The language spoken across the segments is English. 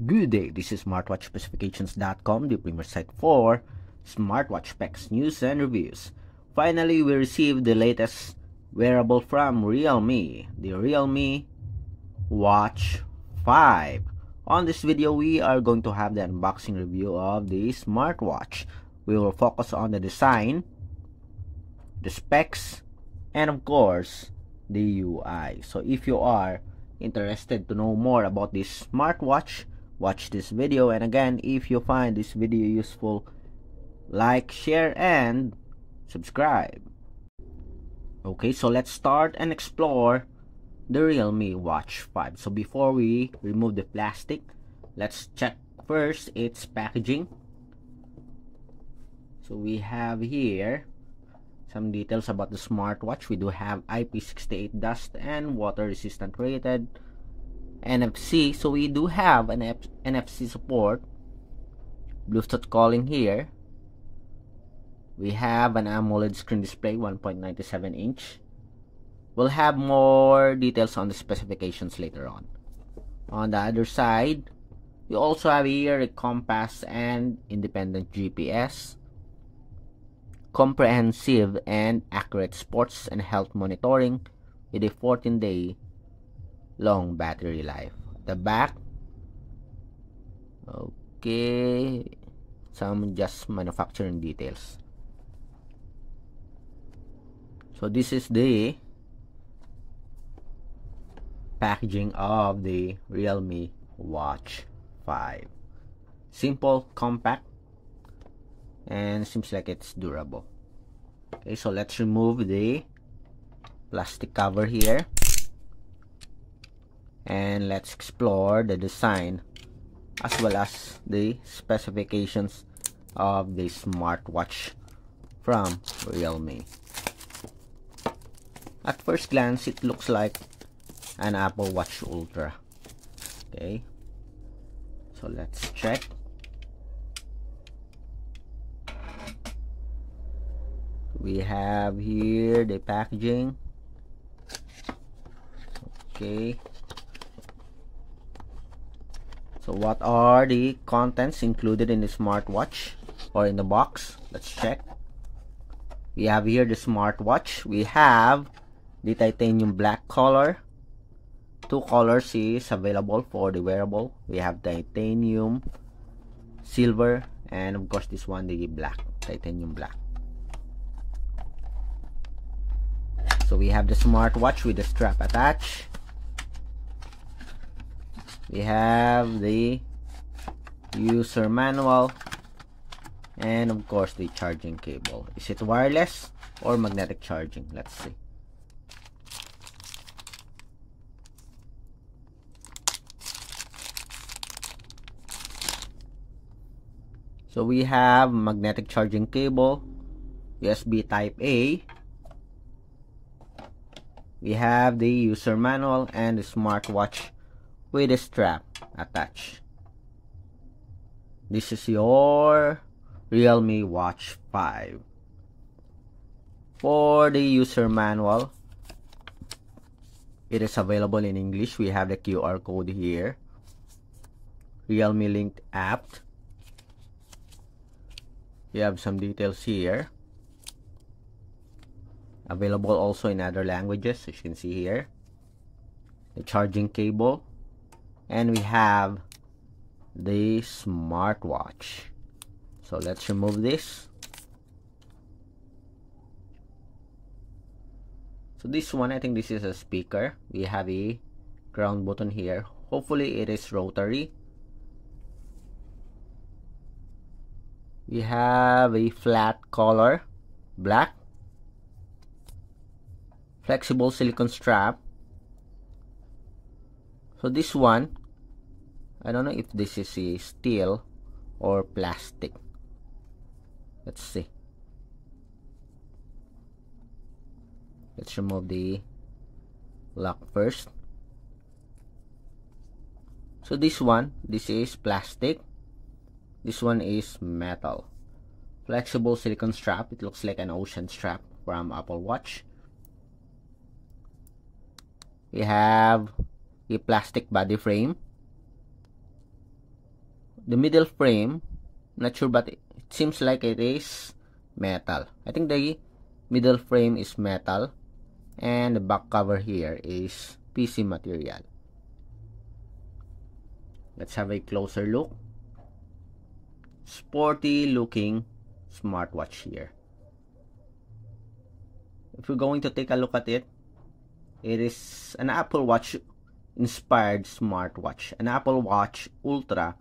Good day, this is smartwatchspecifications.com, the premier site for smartwatch specs, news, and reviews. Finally, we received the latest wearable from Realme, the Realme Watch 5. On this video, we are going to have the unboxing review of the smartwatch. We will focus on the design, the specs, and of course, the UI. So if you are interested to know more about this smartwatch, watch this video. And again, if you find this video useful, like, share, and subscribe. Okay, so let's start and explore the Realme Watch 5. So before we remove the plastic, let's check first its packaging. So we have here some details about the smartwatch. We do have IP68 dust and water resistant rated, NFC, so we do have an NFC support, Bluetooth calling here. We have an AMOLED screen display, 1.97 inch. We'll have more details on the specifications later on. On the other side, we also have here a compass and independent GPS, comprehensive and accurate sports and health monitoring with a 14-day long battery life. The back, okay, some just manufacturing details. So this is the packaging of the Realme Watch 5. Simple, compact, and seems like it's durable. Okay, so let's remove the plastic cover here, and let's explore the design as well as the specifications of the smartwatch from Realme. At first glance, it looks like an Apple Watch Ultra. Okay, so let's check. We have here the packaging. Okay, so what are the contents included in the smartwatch or in the box? Let's check. We have here the smartwatch. We have the titanium black color. Two colors is available for the wearable. We have titanium, silver, and of course this one, the black, titanium black. So we have the smartwatch with the strap attached. We have the user manual, and of course the charging cable. Is it wireless or magnetic charging? Let's see. So we have magnetic charging cable, USB type A. We have the user manual and the smartwatch with a strap attached. This is your Realme Watch 5. For the user manual, it is available in English. We have the QR code here. Realme linked app. We have some details here. Available also in other languages, as you can see here. The charging cable. And we have the smartwatch. So let's remove this. So this one, I think this is a speaker. We have a ground button here. Hopefully it is rotary. We have a flat color, black. Flexible silicone strap. So this one, I don't know if this is a steel or plastic. Let's see. Let's remove the lock first. So this one, this is plastic. This one is metal. Flexible silicone strap. It looks like an ocean strap from Apple Watch. We have a plastic body frame. the middle frame, not sure, but it seems like it is metal. I think the middle frame is metal, and the back cover here is PC material. Let's have a closer look. Sporty looking smartwatch here. If we're going to take a look at it, it is an Apple Watch inspired smartwatch, an Apple Watch Ultra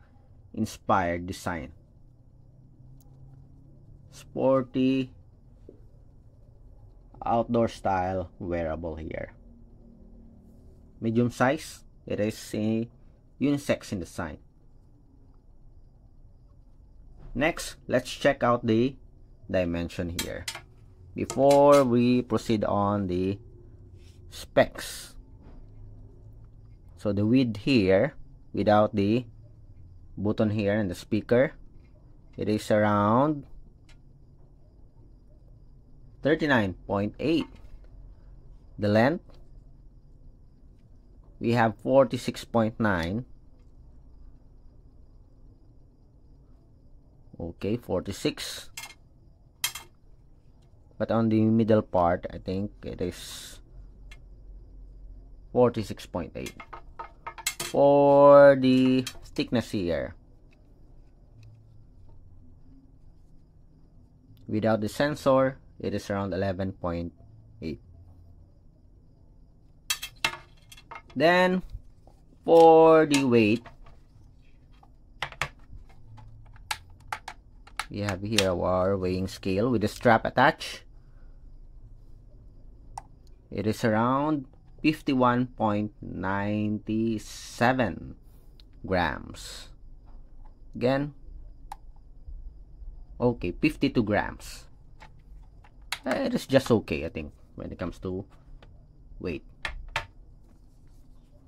inspired design. Sporty outdoor style wearable here. Medium size. It is a unisex in design. Next, let's check out the dimension here before we proceed on the specs. So the width here, without the button here and the speaker, it is around 39.8. The length, we have 46.9. Okay, 46. But on the middle part, I think it is 46.8. For the thickness here, without the sensor, it is around 11.8. Then for the weight, we have here our weighing scale with the strap attached. It is around 51.97 grams. Again, okay, 52 grams. It is just okay, I think, when it comes to weight.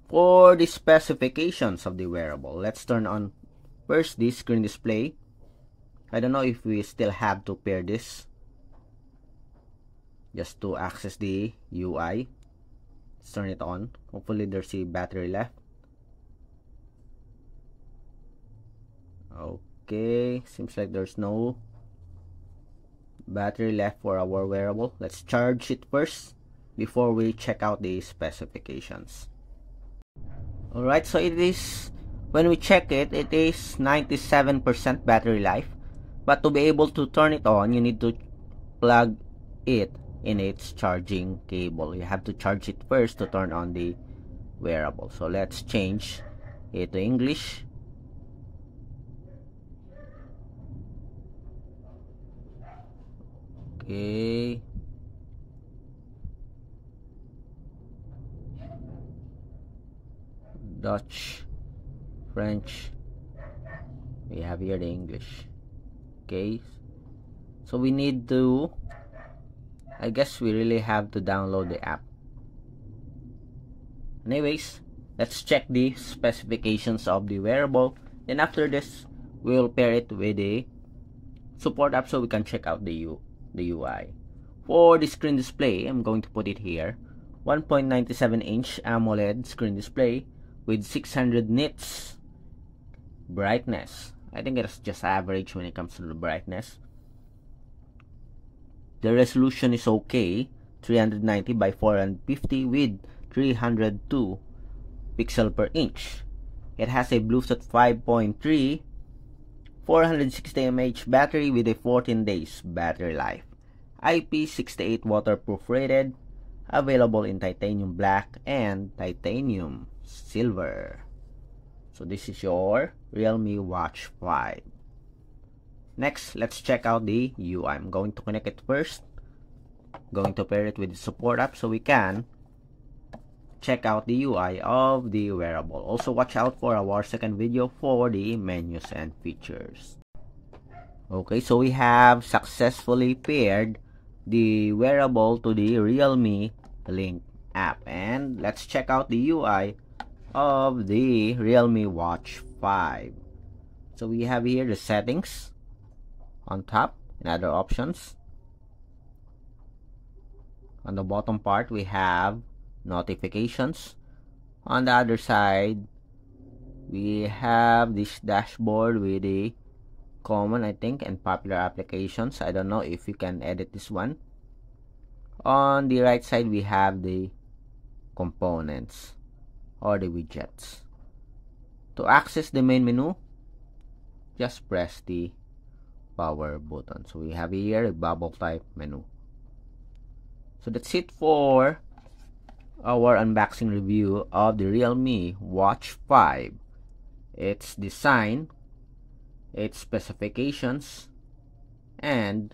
For the specifications of the wearable, let's turn on first the screen display. I don't know if we still have to pair this just to access the UI. Let's turn it on. Hopefully there's a battery left. Okay, seems like there's no battery left for our wearable. Let's charge it first before we check out the specifications. Alright, so it is, when we check it, it is 97% battery life. But to be able to turn it on, you need to plug it in its charging cable. You have to charge it first to turn on the wearable. So let's change it to English. Okay. Dutch, French. We have here the English. Okay. So we need to, I guess we really have to download the app. Anyways, let's check the specifications of the wearable. Then after this, we'll pair it with a support app so we can check out the UI. For the screen display, I'm going to put it here. 1.97-inch AMOLED screen display with 600 nits brightness. I think it's just average when it comes to the brightness. The resolution is okay, 390 by 450 with 302 pixel per inch. It has a Bluetooth 5.3, 460 mAh battery with a 14 days battery life. IP68 waterproof rated, available in titanium black and titanium silver. So this is your Realme Watch 5. Next, let's check out the UI. I'm going to connect it first. Going to pair it with the support app so we can check out the UI of the wearable. Also, watch out for our second video for the menus and features. Okay, so we have successfully paired the wearable to the Realme Link app. And let's check out the UI of the Realme Watch 5. So we have here the settings on top and other options. On the bottom part, we have notifications. On the other side, we have this dashboard with the common, I think, and popular applications. I don't know if you can edit this one. On the right side, we have the components or the widgets. To access the main menu, just press the power button. So we have here a bubble type menu. So that's it for our unboxing review of the Realme Watch 5. Its design, its specifications, and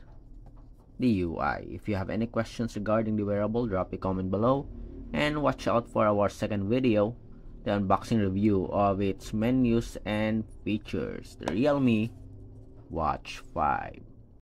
the UI. If you have any questions regarding the wearable, drop a comment below, and watch out for our second video, the unboxing review of its menus and features, the Realme Watch 5.